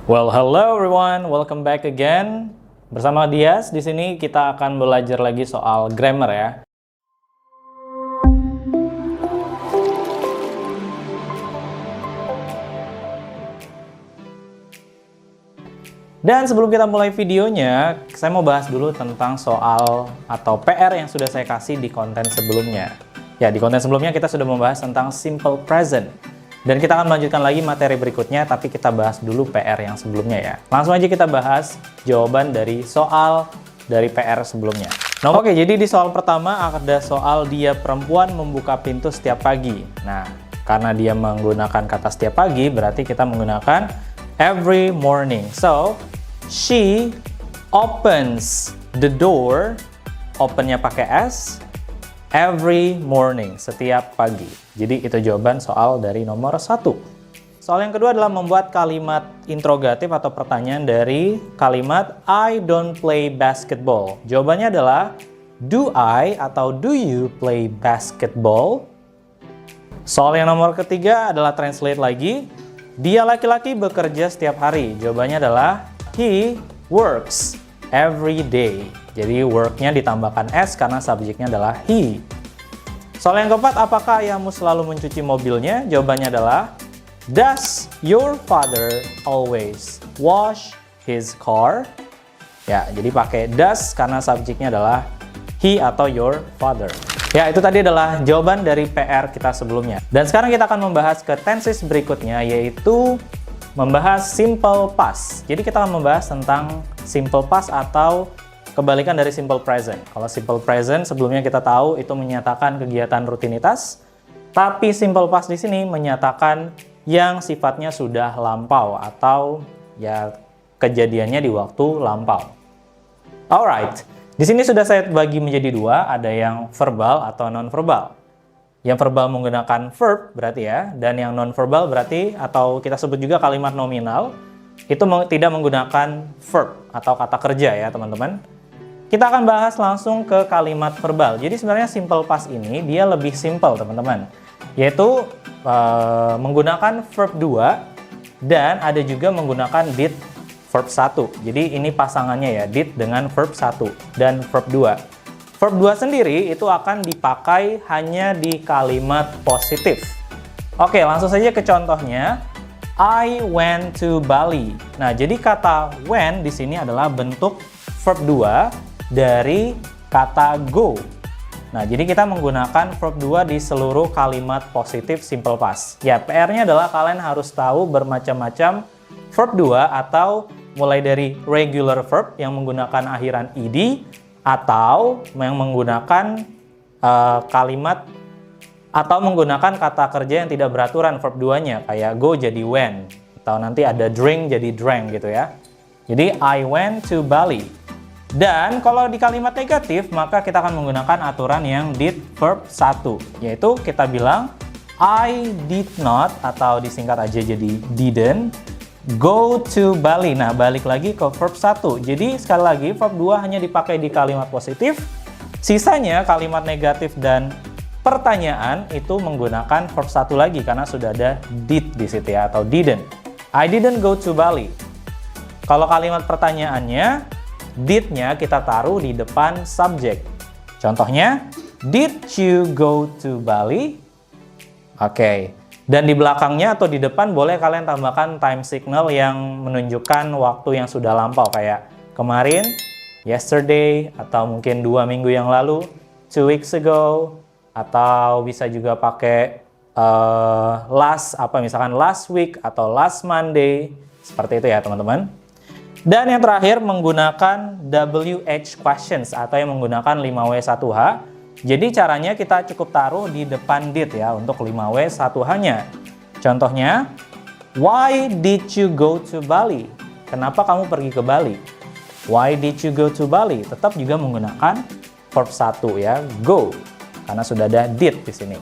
Well, hello everyone, welcome back again. Bersama Dias, di sini kita akan belajar lagi soal grammar ya. Dan sebelum kita mulai videonya, saya mau bahas dulu tentang soal atau PR yang sudah saya kasih di konten sebelumnya. Ya, di konten sebelumnya kita sudah membahas tentang simple present. Dan kita akan melanjutkan lagi materi berikutnya, tapi kita bahas dulu PR yang sebelumnya ya. Langsung aja kita bahas jawaban dari soal dari PR sebelumnya. Nah, oke, jadi di soal pertama ada soal dia perempuan membuka pintu setiap pagi. Nah, karena dia menggunakan kata setiap pagi, berarti kita menggunakan every morning. So, she opens the door, opennya pakai S, every morning, setiap pagi. Jadi itu jawaban soal dari nomor 1. Soal yang kedua adalah membuat kalimat interrogatif atau pertanyaan dari kalimat I don't play basketball. Jawabannya adalah do I atau do you play basketball? Soal yang nomor ketiga adalah translate lagi. Dia laki-laki bekerja setiap hari. Jawabannya adalah he works every day. Jadi work-nya ditambahkan S karena subjeknya adalah he. Soal yang keempat, apakah ayahmu selalu mencuci mobilnya? Jawabannya adalah does your father always wash his car? Ya, jadi pakai does karena subjeknya adalah he atau your father. Ya, itu tadi adalah jawaban dari PR kita sebelumnya. Dan sekarang kita akan membahas ke tenses berikutnya, yaitu membahas simple past. Jadi kita akan membahas tentang simple past atau kebalikan dari simple present. Kalau simple present sebelumnya kita tahu itu menyatakan kegiatan rutinitas, tapi simple past di sini menyatakan yang sifatnya sudah lampau atau ya kejadiannya di waktu lampau. Alright, di sini sudah saya bagi menjadi dua, ada yang verbal atau non-verbal. Yang verbal menggunakan verb berarti ya, dan yang non-verbal berarti atau kita sebut juga kalimat nominal itu tidak menggunakan verb atau kata kerja ya teman-teman. Kita akan bahas langsung ke kalimat verbal. Jadi sebenarnya simple past ini dia lebih simple teman-teman, yaitu menggunakan verb 2 dan ada juga menggunakan did verb 1. Jadi ini pasangannya ya, did dengan verb 1 dan verb 2. Verb 2 sendiri itu akan dipakai hanya di kalimat positif. Oke, langsung saja ke contohnya. I went to Bali. Nah, jadi kata went di sini adalah bentuk verb 2 dari kata go. Nah, jadi kita menggunakan verb 2 di seluruh kalimat positif simple past. Ya, PR-nya adalah kalian harus tahu bermacam-macam verb 2 atau mulai dari regular verb yang menggunakan akhiran ed atau yang menggunakan kalimat atau menggunakan kata kerja yang tidak beraturan verb 2-nya kayak go jadi went atau nanti ada drink jadi drank gitu ya. Jadi I went to Bali. Dan kalau di kalimat negatif, maka kita akan menggunakan aturan yang did verb 1, yaitu kita bilang I did not, atau disingkat aja jadi didn't, go to Bali. Nah, balik lagi ke verb 1. Jadi sekali lagi, verb 2 hanya dipakai di kalimat positif, sisanya kalimat negatif dan pertanyaan itu menggunakan verb 1 lagi, karena sudah ada did di situ ya, atau didn't. I didn't go to Bali. Kalau kalimat pertanyaannya, did-nya kita taruh di depan subjek. Contohnya, did you go to Bali? Oke. Dan di belakangnya atau di depan boleh kalian tambahkan time signal yang menunjukkan waktu yang sudah lampau. Kayak kemarin, yesterday, atau mungkin 2 minggu yang lalu, 2 weeks ago, atau bisa juga pakai misalkan last week atau last Monday. Seperti itu ya teman-teman. Dan yang terakhir menggunakan WH questions atau yang menggunakan 5W1H. Jadi caranya kita cukup taruh di depan did ya untuk 5W1H-nya. Contohnya, why did you go to Bali? Kenapa kamu pergi ke Bali? Why did you go to Bali? Tetap juga menggunakan verb 1 ya, go. Karena sudah ada did di sini.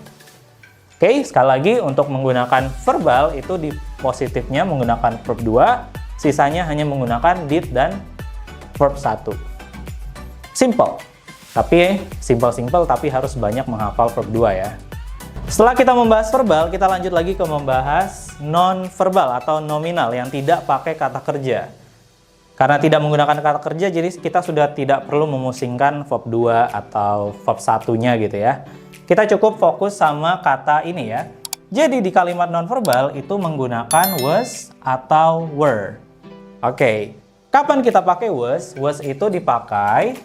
Oke, sekali lagi untuk menggunakan verbal itu di positifnya menggunakan verb 2. Sisanya hanya menggunakan did dan verb 1. Simple. Tapi simple-simple tapi harus banyak menghafal verb 2 ya. Setelah kita membahas verbal, kita lanjut lagi ke membahas non-verbal atau nominal yang tidak pakai kata kerja. Karena tidak menggunakan kata kerja, jadi kita sudah tidak perlu memusingkan verb 2 atau verb 1-nya gitu ya. Kita cukup fokus sama kata ini ya. Jadi di kalimat non-verbal itu menggunakan was atau were. Oke, kapan kita pakai was? Was itu dipakai,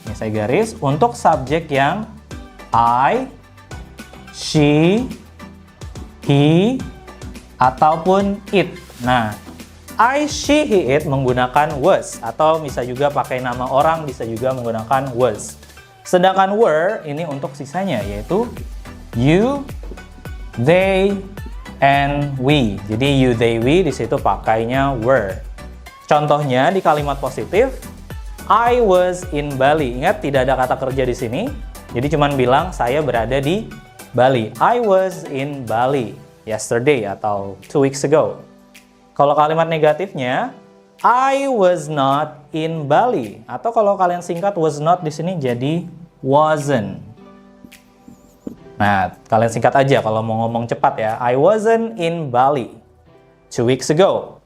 ini saya garis, untuk subjek yang I, she, he, ataupun it. Nah, I, she, he, it menggunakan was, atau bisa juga pakai nama orang, bisa juga menggunakan was. Sedangkan were ini untuk sisanya, yaitu you, they, and we. Jadi you, they, we di situ pakainya were. Contohnya di kalimat positif, I was in Bali. Ingat, tidak ada kata kerja di sini. Jadi cuman bilang saya berada di Bali. I was in Bali yesterday atau 2 weeks ago. Kalau kalimat negatifnya, I was not in Bali. Atau kalau kalian singkat was not di sini jadi wasn't. Nah, kalian singkat aja kalau mau ngomong cepat ya. I wasn't in Bali 2 weeks ago.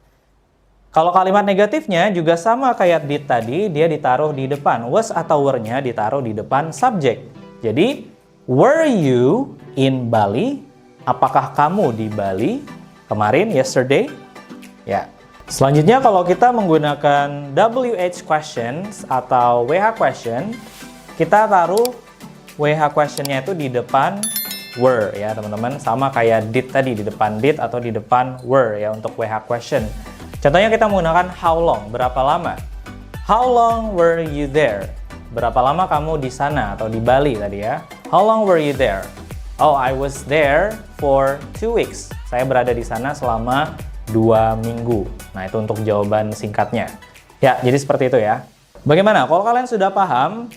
Kalau kalimat negatifnya juga sama kayak did tadi, dia ditaruh di depan. Was atau were-nya ditaruh di depan subjek. Jadi, were you in Bali? Apakah kamu di Bali kemarin, yesterday? Ya. Selanjutnya kalau kita menggunakan WH questions atau WH question, kita taruh WH question-nya itu di depan were ya teman-teman. Sama kayak did tadi, di depan did atau di depan were ya untuk WH question. Contohnya kita menggunakan how long, berapa lama? How long were you there? Berapa lama kamu di sana atau di Bali tadi ya? How long were you there? Oh, I was there for 2 weeks. Saya berada di sana selama 2 minggu. Nah, itu untuk jawaban singkatnya. Ya, jadi seperti itu ya. Bagaimana? Kalau kalian sudah paham,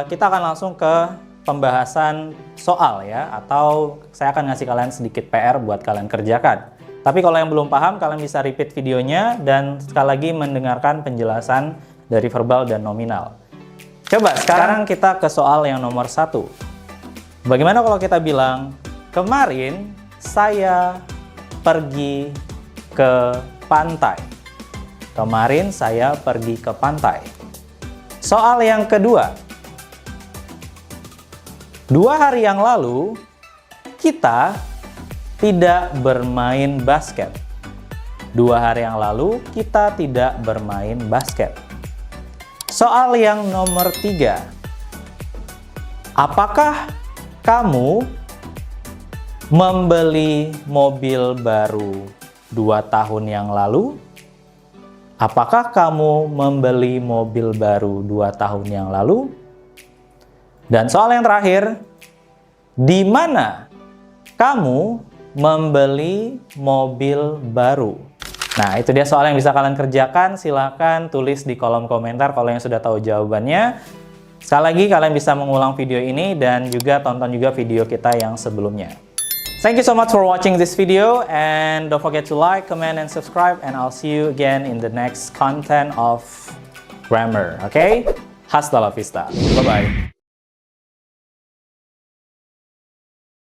kita akan langsung ke pembahasan soal ya. Atau saya akan ngasih kalian sedikit PR buat kalian kerjakan. Tapi kalau yang belum paham, kalian bisa repeat videonya dan sekali lagi mendengarkan penjelasan dari verbal dan nominal. Coba sekarang kita ke soal yang nomor 1. Bagaimana kalau kita bilang, kemarin saya pergi ke pantai. Kemarin saya pergi ke pantai. Soal yang kedua. 2 hari yang lalu, kita tidak bermain basket. 2 hari yang lalu, kita tidak bermain basket. Soal yang nomor 3. Apakah kamu membeli mobil baru 2 tahun yang lalu? Apakah kamu membeli mobil baru 2 tahun yang lalu? Dan soal yang terakhir, di mana kamu membeli mobil baru? Nah, itu dia soal yang bisa kalian kerjakan. Silahkan tulis di kolom komentar kalau yang sudah tahu jawabannya. Sekali lagi, kalian bisa mengulang video ini dan juga tonton juga video kita yang sebelumnya. Thank you so much for watching this video and don't forget to like, comment, and subscribe and I'll see you again in the next content of grammar. Okay? Hasta la vista. Bye-bye.